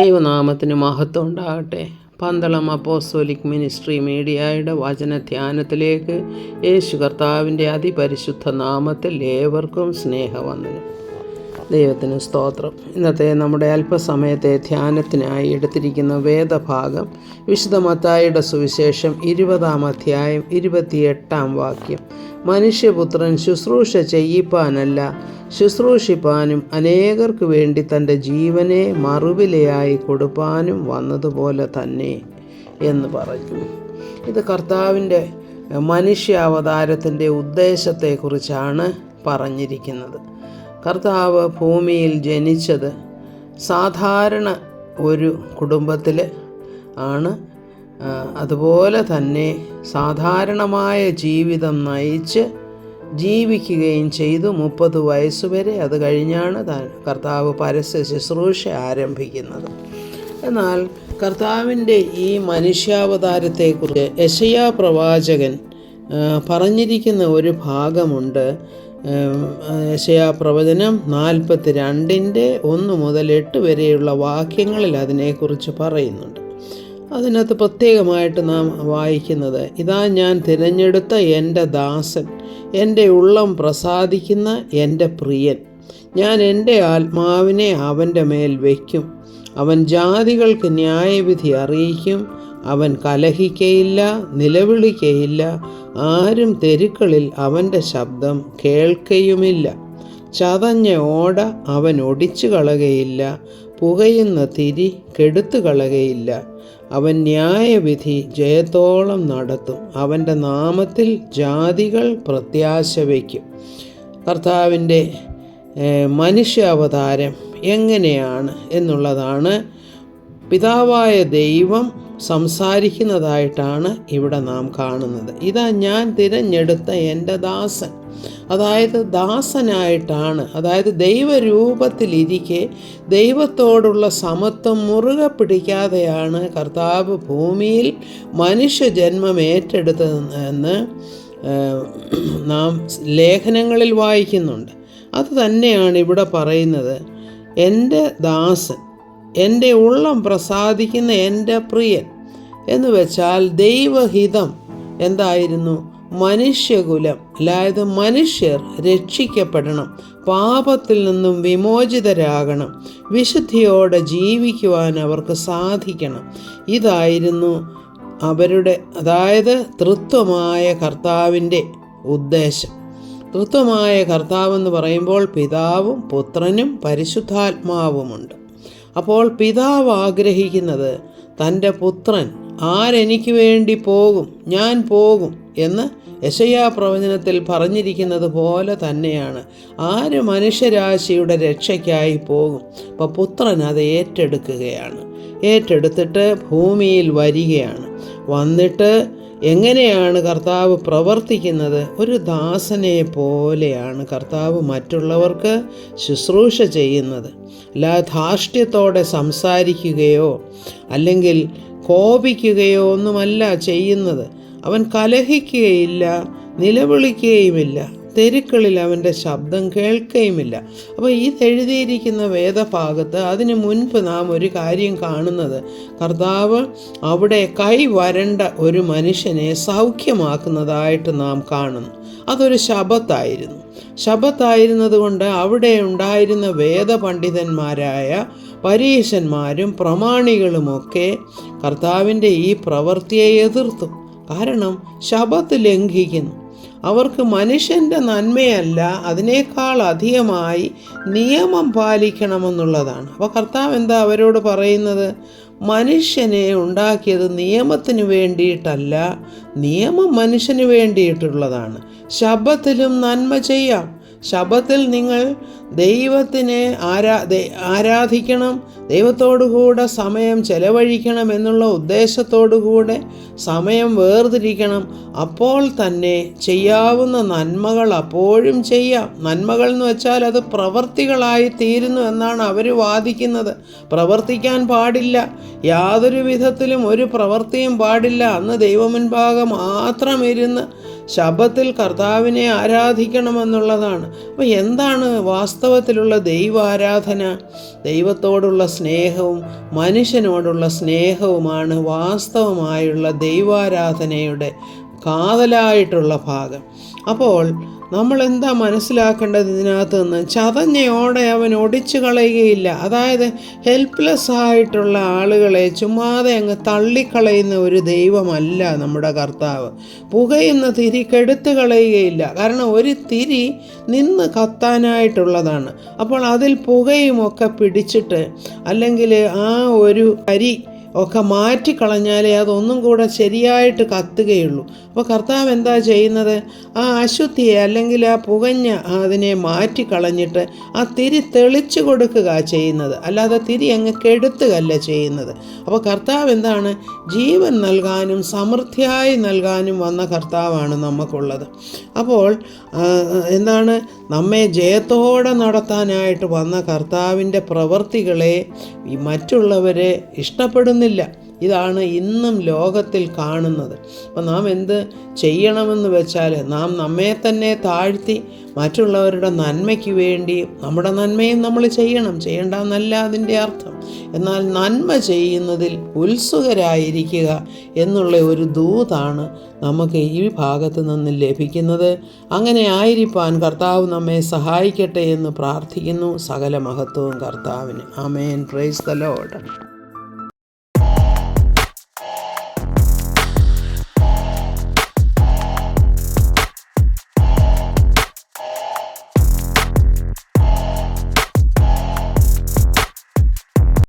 ദൈവനാമത്തിന് മഹത്വം ഉണ്ടാകട്ടെ. പന്തളം അപ്പോസ്തോലിക് മിനിസ്ട്രി മീഡിയയുടെ വചനധ്യാനത്തിലേക്ക് യേശു കർത്താവിൻ്റെ അതിപരിശുദ്ധ നാമത്തിൽ ഏവർക്കും സ്നേഹവന്ദനം. ദൈവത്തിന് സ്തോത്രം. ഇന്നത്തെ നമ്മുടെ അല്പസമയത്തെ ധ്യാനത്തിനായി എടുത്തിരിക്കുന്ന വേദഭാഗം വിശുദ്ധ മത്തായിയുടെ സുവിശേഷം 20-ാം അധ്യായം 28-ാം വാക്യം. മനുഷ്യപുത്രൻ ശുശ്രൂഷ ചെയ്യിപ്പാനല്ല, ശുശ്രൂഷിപ്പാനും അനേകർക്ക് വേണ്ടി തൻ്റെ ജീവനെ മറുവിലയായി കൊടുപ്പാനും വന്നതുപോലെ തന്നെ എന്ന് പറഞ്ഞു. ഇത് കർത്താവിൻ്റെ മനുഷ്യാവതാരത്തിൻ്റെ ഉദ്ദേശത്തെക്കുറിച്ചാണ് പറഞ്ഞിരിക്കുന്നത്. കർത്താവ് ഭൂമിയിൽ ജനിച്ചത് സാധാരണ ഒരു കുടുംബത്തിൽ ആണ്. അതുപോലെ തന്നെ സാധാരണമായ ജീവിതം നയിച്ച് ജീവിക്കുകയും ചെയ്തു. 30 വയസ്സുവരെ. അത് കഴിഞ്ഞാണ് കർത്താവ് പരസ്യ ശുശ്രൂഷ ആരംഭിക്കുന്നത്. എന്നാൽ കർത്താവിൻ്റെ ഈ മനുഷ്യാവതാരത്തെക്കുറിച്ച് യെശയ്യാ പ്രവാചകൻ പറഞ്ഞിരിക്കുന്ന ഒരു ഭാഗമുണ്ട്. യെശയ്യാ പ്രവചനം 42-ന്റെ 1 മുതൽ 8 വരെയുള്ള വാക്യങ്ങളിൽ അതിനെക്കുറിച്ച് പറയുന്നുണ്ട്. അതിനകത്ത് പ്രത്യേകമായിട്ട് നാം വായിക്കുന്നത്, ഇതാ ഞാൻ തിരഞ്ഞെടുത്ത എൻ്റെ ദാസൻ, എൻ്റെ ഉള്ളം പ്രസാദിക്കുന്ന എൻ്റെ പ്രിയൻ. ഞാൻ എൻ്റെ ആത്മാവിനെ അവൻ്റെ മേൽ വയ്ക്കും. അവൻ ജാതികൾക്ക് ന്യായവിധി അറിയിക്കും. അവൻ കലഹിക്കയില്ല, നിലവിളിക്കയില്ല. ആരും തെരുക്കളിൽ അവൻ്റെ ശബ്ദം കേൾക്കയുമില്ല. ചതഞ്ഞ ഓട അവൻ ഒടിച്ചു കളകയില്ല. പുകയുന്ന തിരി കെടുത്തു കളകയില്ല. അവൻ ന്യായവിധി ജയത്തോളം നടത്തും. അവൻ്റെ നാമത്തിൽ ജാതികൾ പ്രത്യാശ വയ്ക്കും. കർത്താവിൻ്റെ മനുഷ്യാവതാരം എങ്ങനെയാണ് എന്നുള്ളതാണ് പിതാവായ ദൈവം സംസാരിക്കുന്നതായിട്ടാണ് ഇവിടെ നാം കാണുന്നത്. ഇതാ ഞാൻ തിരഞ്ഞെടുത്ത എൻ്റെ ദാസൻ. അതായത് ദാസനായിട്ടാണ്, അതായത് ദൈവരൂപത്തിലിരിക്കെ ദൈവത്തോടുള്ള സമത്വം മുറുകെ പിടിക്കാതെയാണ് കർത്താവ് ഭൂമിയിൽ മനുഷ്യജന്മം ഏറ്റെടുത്തതെന്ന് നാം ലേഖനങ്ങളിൽ വായിക്കുന്നുണ്ട്. അത് തന്നെയാണ് ഇവിടെ പറയുന്നത്. എൻ്റെ ദാസൻ, എൻ്റെ ഉള്ളം പ്രസാദിക്കുന്ന എൻ്റെ പ്രിയൻ എന്ന് വെച്ചാൽ ദൈവഹിതം എന്തായിരുന്നു? മനുഷ്യകുലം, അതായത് മനുഷ്യർ രക്ഷിക്കപ്പെടണം, പാപത്തിൽ നിന്നും വിമോചിതരാകണം, വിശുദ്ധിയോടെ ജീവിക്കുവാൻ അവർക്ക് സാധിക്കണം. ഇതായിരുന്നു അവരുടെ, അതായത് തൃത്വമായ കർത്താവിൻ്റെ ഉദ്ദേശം. തൃത്വമായ കർത്താവെന്ന് പറയുമ്പോൾ പിതാവും പുത്രനും പരിശുദ്ധാത്മാവുമുണ്ട്. അപ്പോൾ പിതാവ് ആഗ്രഹിക്കുന്നത് തൻ്റെ പുത്രൻ ആരെനിക്ക് വേണ്ടി പോകും, ഞാൻ പോകും എന്ന് യെശയ്യാ പ്രവചനത്തിൽ പറഞ്ഞിരിക്കുന്നത് പോലെ തന്നെയാണ്. ആര് മനുഷ്യരാശിയുടെ രക്ഷയ്ക്കായി പോകും? അപ്പോൾ പുത്രൻ അത് ഏറ്റെടുക്കുകയാണ്. ഏറ്റെടുത്തിട്ട് ഭൂമിയിൽ വരികയാണ്. വന്നിട്ട് എങ്ങനെയാണ് കർത്താവ് പ്രവർത്തിക്കുന്നത്? ഒരു ദാസനെ പോലെയാണ് കർത്താവ് മറ്റുള്ളവർക്ക് ശുശ്രൂഷ ചെയ്യുന്നത്. അല്ല ധാർഷ്ട്യത്തോടെ സംസാരിക്കുകയോ അല്ലെങ്കിൽ കോപിക്കുകയോ ഒന്നുമല്ല ചെയ്യുന്നത്. അവൻ കലഹിക്കുകയില്ല, നിലവിളിക്കുകയുമില്ല, തെരുക്കളിൽ അവൻ്റെ ശബ്ദം കേൾക്കുകയുമില്ല. അപ്പോൾ ഇതെഴുതിയിരിക്കുന്ന വേദഭാഗത്ത് അതിനു മുൻപ് നാം ഒരു കാര്യം കാണുന്നത്, കർത്താവ് അവിടെ കൈ വരണ്ട ഒരു മനുഷ്യനെ സൗഖ്യമാക്കുന്നതായിട്ട് നാം കാണുന്നു. അതൊരു ശബത്തായിരുന്നു. ശബത്തായിരുന്നത് കൊണ്ട് അവിടെ ഉണ്ടായിരുന്ന വേദപണ്ഡിതന്മാരായ പരീശന്മാരും പ്രമാണികളുമൊക്കെ കർത്താവിൻ്റെ ഈ പ്രവൃത്തിയെ എതിർത്തു. കാരണം ശബത്ത് ലംഘിക്കുന്നു. അവർക്ക് മനുഷ്യൻ്റെ നന്മയല്ല, അതിനേക്കാൾ അധികമായി നിയമം പാലിക്കണമെന്നുള്ളതാണ്. അപ്പോൾ കർത്താവ് എന്താ അവരോട് പറയുന്നത്? മനുഷ്യനെ ഉണ്ടാക്കിയത് നിയമത്തിന് വേണ്ടിയിട്ടല്ല, നിയമം മനുഷ്യന് വേണ്ടിയിട്ടുള്ളതാണ്. ശബ്ബത്തിലും നന്മ ചെയ്യാം. ശബ്ബത്തിൽ നിങ്ങൾ ദൈവത്തിനെ ആരാധിക്കണം, ദൈവത്തോടുകൂടെ സമയം ചെലവഴിക്കണം എന്നുള്ള ഉദ്ദേശത്തോടുകൂടെ സമയം വേർതിരിക്കണം. അപ്പോൾ തന്നെ ചെയ്യാവുന്ന നന്മകൾ അപ്പോഴും ചെയ്യാം. നന്മകൾ എന്ന് വെച്ചാൽ അത് പ്രവർത്തികളായി തീരുന്നു എന്നാണ് അവർ വാദിക്കുന്നത്. പ്രവർത്തിക്കാൻ പാടില്ല, യാതൊരു വിധത്തിലും ഒരു പ്രവൃത്തിയും പാടില്ല. അന്ന് ദൈവമുൻപാകെ മാത്രം ഇരുന്ന് ശബ്ബത്തിൽ കർത്താവിനെ ആരാധിക്കണമെന്നുള്ളതാണ്. അപ്പോൾ എന്താണ് വാസ്തവത്തിലുള്ള ദൈവാരാധന? ദൈവത്തോടുള്ള സ്നേഹവും മനുഷ്യനോടുള്ള സ്നേഹവുമാണ് വാസ്തവമായുള്ള ദൈവാരാധനയുടെ കാതലായിട്ടുള്ള ഭാഗം. അപ്പോൾ നമ്മൾ എന്താ മനസ്സിലാക്കേണ്ടത് ഇതിനകത്ത് നിന്ന്? ചതഞ്ഞയോടെ അവൻ ഒടിച്ചു കളയുകയില്ല. അതായത് ഹെൽപ്ലെസ് ആയിട്ടുള്ള ആളുകളെ ചുമ്മാതെ അങ്ങ് തള്ളിക്കളയുന്ന ഒരു ദൈവമല്ല നമ്മുടെ കർത്താവ്. പുകയുന്ന തിരി കെടുത്തു കളയുകയില്ല. കാരണം ഒരു തിരി നിന്ന് കത്താനായിട്ടുള്ളതാണ്. അപ്പോൾ അതിൽ പുകയുമൊക്കെ പിടിച്ചിട്ട് അല്ലെങ്കിൽ ആ ഒരു കരി ഒക്കെ മാറ്റിക്കളഞ്ഞാലേ അതൊന്നും കൂടെ ശരിയായിട്ട് കത്തുകയുള്ളൂ. അപ്പോൾ കർത്താവ് എന്താ ചെയ്യുന്നത്? ആ അശുദ്ധിയെ അല്ലെങ്കിൽ ആ പുകഞ്ഞ അതിനെ മാറ്റിക്കളഞ്ഞിട്ട് ആ തിരി തെളിച്ചു കൊടുക്കുക ചെയ്യുന്നത്, അല്ലാതെ തിരി അങ്ങ് കെടുത്തുകയല്ല ചെയ്യുന്നത്. അപ്പോൾ കർത്താവ് എന്താണ്? ജീവൻ നൽകാനും സമൃദ്ധിയായി നൽകാനും വന്ന കർത്താവാണ് നമുക്കുള്ളത്. അപ്പോൾ എന്താണ്? നമ്മെ ജയത്തോടെ നടത്താനായിട്ട് വന്ന കർത്താവിൻ്റെ പ്രവൃത്തികളെ ഈ മറ്റുള്ളവരെ ഇഷ്ടപ്പെടുന്നില്ല. ഇതാണ് ഇന്നും ലോകത്തിൽ കാണുന്നത്. അപ്പം നാം എന്ത് ചെയ്യണമെന്ന് വെച്ചാൽ, നാം നമ്മെ തന്നെ താഴ്ത്തി മറ്റുള്ളവരുടെ നന്മയ്ക്ക് വേണ്ടി നമ്മുടെ നന്മയും നമ്മൾ ചെയ്യണ്ടെന്നല്ല അതിൻ്റെ അർത്ഥം. എന്നാൽ നന്മ ചെയ്യുന്നതിൽ ഉത്സുകരായിരിക്കുക എന്നുള്ള ഒരു ദൂതാണ് നമുക്ക് ഈ ഭാഗത്ത് നിന്ന് ലഭിക്കുന്നത്. അങ്ങനെ ആയിരിക്കാൻ കർത്താവ് നമ്മെ സഹായിക്കട്ടെ എന്ന് പ്രാർത്ഥിക്കുന്നു. സകല മഹത്വവും കർത്താവിന്. ആമേൻ. Praise the Lord.